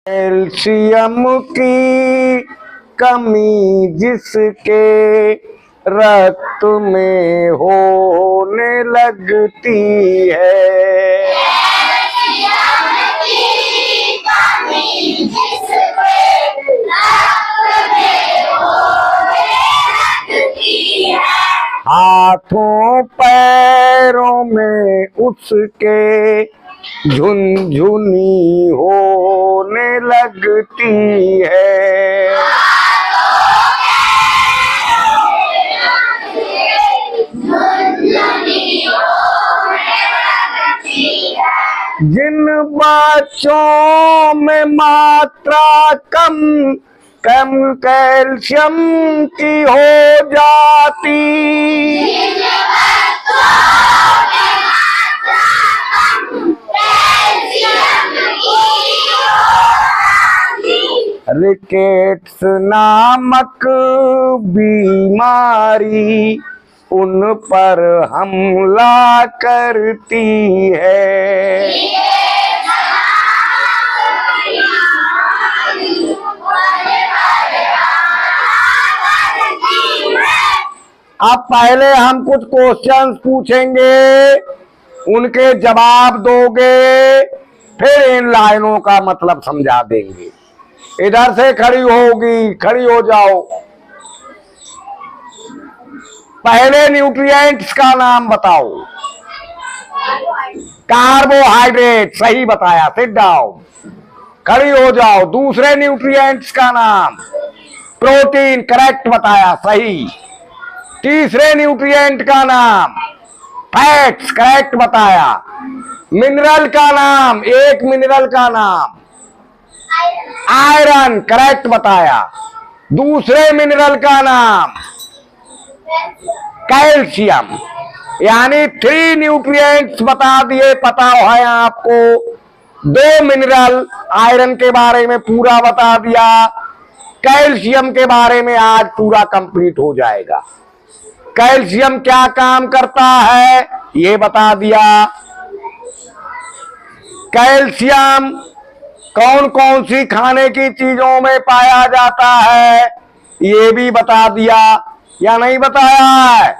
Calcium की कमी जिसके रक्त में होने लगती है, कैल्शियम की कमी जिसके रक्त में होने लगती है, हाथों पैरों में उसके झुनझुनी होने लगती है। जिन बच्चों में मात्रा कम कम कैल्शियम की हो जाती, रिकेट्स नामक बीमारी उन पर हमला करती है। अब पहले हम कुछ क्वेश्चंस पूछेंगे, उनके जवाब दोगे, फिर इन लाइनों का मतलब समझा देंगे। इधर से खड़ी होगी, खड़ी हो जाओ। पहले न्यूट्रिएंट्स का नाम बताओ। कार्बोहाइड्रेट, सही बताया, सिट डाउन, खड़ी हो जाओ। दूसरे न्यूट्रिएंट्स का नाम प्रोटीन, करेक्ट बताया, सही। तीसरे न्यूट्रिएंट का नाम फैट्स, करेक्ट बताया। मिनरल का नाम, एक मिनरल का नाम आयरन, करेक्ट बताया। दूसरे मिनरल का नाम कैल्शियम, यानी 3 न्यूट्रिएंट्स बता दिए, पता है आपको। 2 मिनरल, आयरन के बारे में पूरा बता दिया, कैल्शियम के बारे में आज पूरा कंप्लीट हो जाएगा। कैल्शियम क्या काम करता है ये बता दिया। कैल्शियम कौन कौन सी खाने की चीजों में पाया जाता है ये भी बता दिया या नहीं बताया है।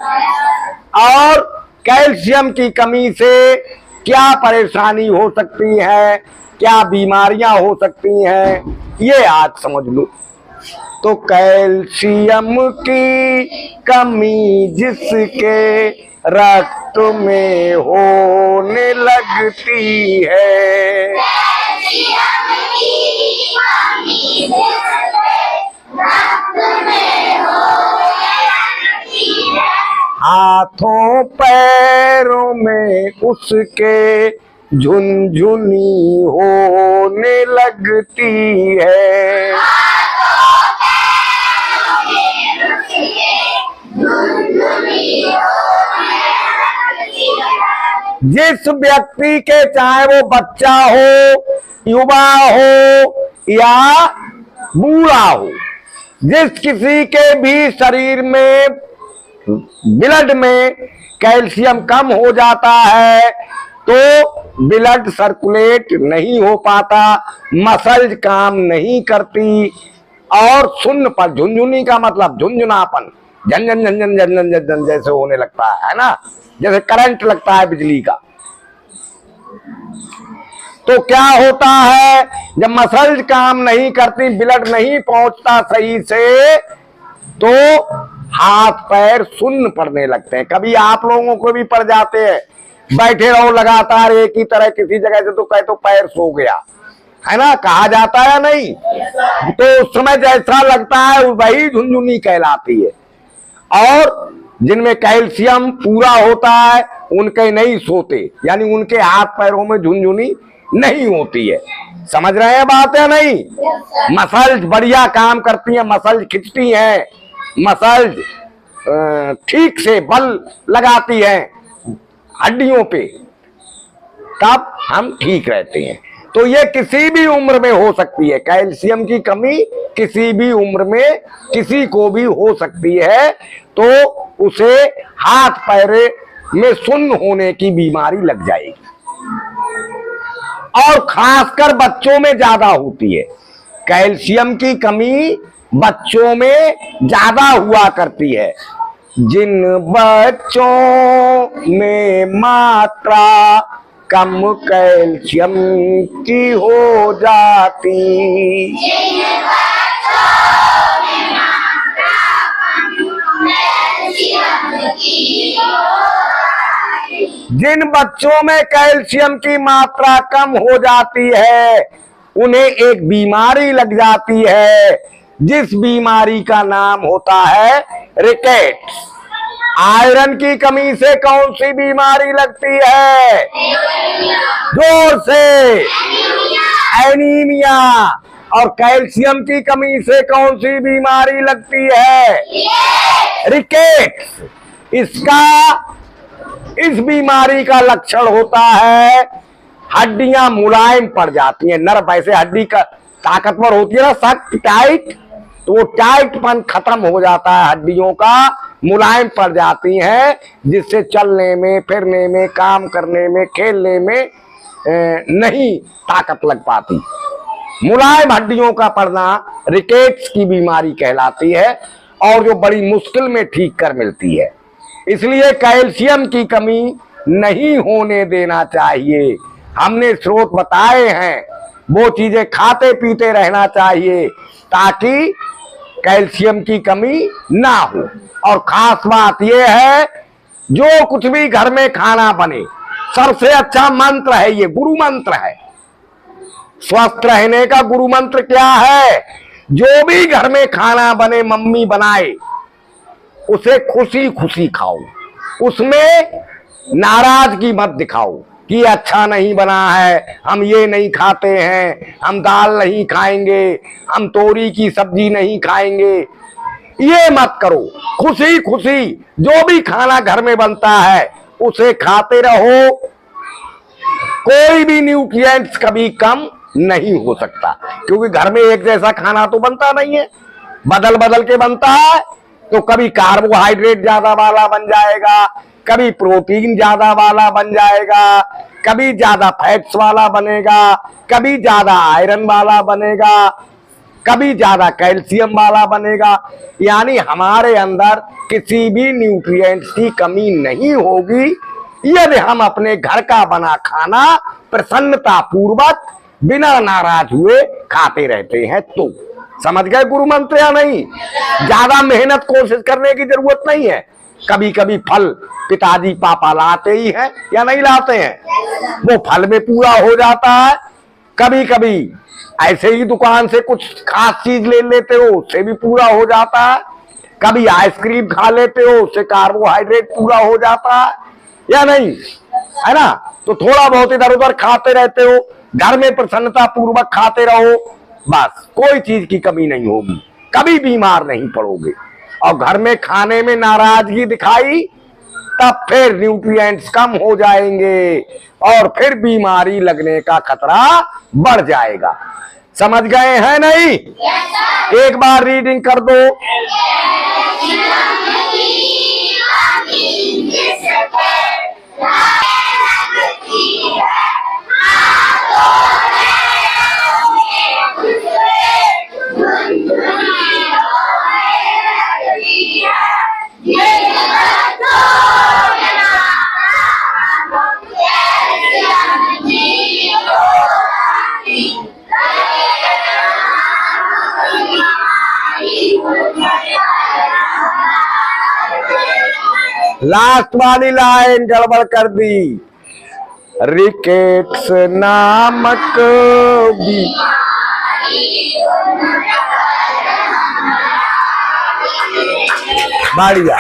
और कैल्शियम की कमी से क्या परेशानी हो सकती है, क्या बीमारियां हो सकती हैं, ये आज समझ लो। तो कैल्शियम की कमी जिसके रक्त में होने लगती है, कैल्शियम की कमी जिसके रक्त में होने लगती है, हाथों पैरों में उसके झुनझुनी होने लगती है। जिस व्यक्ति के, चाहे वो बच्चा हो, युवा हो या बूढ़ा हो, जिस किसी के भी शरीर में, ब्लड में कैल्शियम कम हो जाता है तो ब्लड सर्कुलेट नहीं हो पाता, मसल्स काम नहीं करती और शून्य पर, झुनझुनी का मतलब झुनझुनापन, झंझन झंझन झंझन झंझन जैसे होने लगता है ना, जैसे करंट लगता है बिजली का। तो क्या होता है, जब मसल्स काम नहीं करती, ब्लड नहीं पहुंचता सही से, तो हाथ पैर सुन्न पड़ने लगते हैं। कभी आप लोगों को भी पड़ जाते हैं, बैठे रहो लगातार एक ही तरह किसी जगह से, तो कहे तो पैर सो गया, है ना, कहा जाता है नहीं। तो उस समय जैसा लगता है वही झुनझुनी कहलाती है। और जिनमें कैल्शियम पूरा होता है उनके नहीं सोते, यानी उनके हाथ पैरों में झुनझुनी नहीं होती है। समझ रहे हैं बात है नहीं। मसल्स बढ़िया काम करती हैं, मसल्स खिंचती हैं, मसल्स ठीक से बल लगाती हैं हड्डियों पे, तब हम ठीक रहते हैं। तो ये किसी भी उम्र में हो सकती है, कैल्शियम की कमी किसी भी उम्र में किसी को भी हो सकती है। तो उसे हाथ पैर में सुन्न होने की बीमारी लग जाएगी। और खासकर बच्चों में ज्यादा होती है। कैल्शियम की कमी बच्चों में ज्यादा हुआ करती है। जिन बच्चों में मात्रा कम कैल्शियम की हो जाती, जिन बच्चों में कैल्शियम की मात्रा कम हो जाती है उन्हें एक बीमारी लग जाती है, जिस बीमारी का नाम होता है रिकेट्स। आयरन की कमी से कौन सी बीमारी लगती है? जोर से, एनीमिया। और कैल्शियम की कमी से कौन सी बीमारी लगती है? रिकेट्स। इस बीमारी का लक्षण होता है हड्डियां मुलायम पड़ जाती हैं, नर्म। ऐसे हड्डी का ताकतवर होती है ना, सख्त टाइट, तो वो टाइटपन खत्म हो जाता है, हड्डियों का मुलायम पड़ जाती हैं, जिससे चलने में, फिरने में, काम करने में, खेलने में नहीं ताकत लग पाती। मुलायम हड्डियों का पड़ना रिकेट्स की बीमारी कहलाती है और जो बड़ी मुश्किल में ठीक कर मिलती है। इसलिए कैल्शियम की कमी नहीं होने देना चाहिए। हमने स्रोत बताए हैं, वो चीजें खाते पीते रहना चाहिए ताकि कैल्शियम की कमी ना हो। और खास बात यह है, जो कुछ भी घर में खाना बने, सबसे अच्छा मंत्र है, ये गुरु मंत्र है। स्वस्थ रहने का गुरु मंत्र क्या है? जो भी घर में खाना बने, मम्मी बनाए, उसे खुशी खुशी खाओ, उसमें नाराजगी मत दिखाओ कि अच्छा नहीं बना है, हम ये नहीं खाते हैं, हम दाल नहीं खाएंगे, हम तोरी की सब्जी नहीं खाएंगे, ये मत करो। खुशी खुशी जो भी खाना घर में बनता है उसे खाते रहो। कोई भी न्यूट्रिएंट्स कभी कम नहीं हो सकता, क्योंकि घर में एक जैसा खाना तो बनता नहीं है, बदल बदल के बनता है। तो कभी कार्बोहाइड्रेट ज्यादा वाला बन जाएगा, कभी प्रोटीन ज्यादा वाला बन जाएगा, कभी ज्यादा फैट्स वाला बनेगा, कभी ज्यादा आयरन वाला बनेगा, कभी ज्यादा कैल्शियम वाला बनेगा। यानी हमारे अंदर किसी भी न्यूट्रिएंट्स की कमी नहीं होगी यदि हम अपने घर का बना खाना प्रसन्नता पूर्वक बिना नाराज हुए खाते रहते हैं। तो समझ गए गुरु मंत्र या नहीं? ज्यादा मेहनत कोशिश करने की जरूरत नहीं है। कभी कभी फल पिताजी पापा लाते ही हैं या नहीं लाते हैं, वो फल में पूरा हो जाता है। कभी कभी ऐसे ही दुकान से कुछ खास चीज ले लेते हो, उससे भी पूरा हो जाता है। कभी आइसक्रीम खा लेते हो, उससे कार्बोहाइड्रेट पूरा हो जाता है या नहीं, है ना? तो थोड़ा बहुत इधर उधर खाते रहते हो, घर में प्रसन्नता पूर्वक खाते रहो, बस कोई चीज की कमी नहीं होगी, कभी बीमार नहीं पड़ोगे। और घर में खाने में नाराजगी दिखाई तब फिर न्यूट्रिएंट्स कम हो जाएंगे और फिर बीमारी लगने का खतरा बढ़ जाएगा। समझ गए हैं नहीं? एक बार रीडिंग कर दो। लास्ट वाली लाइन गड़बड़ कर दी। रिकेट्स नामक भी बढ़िया।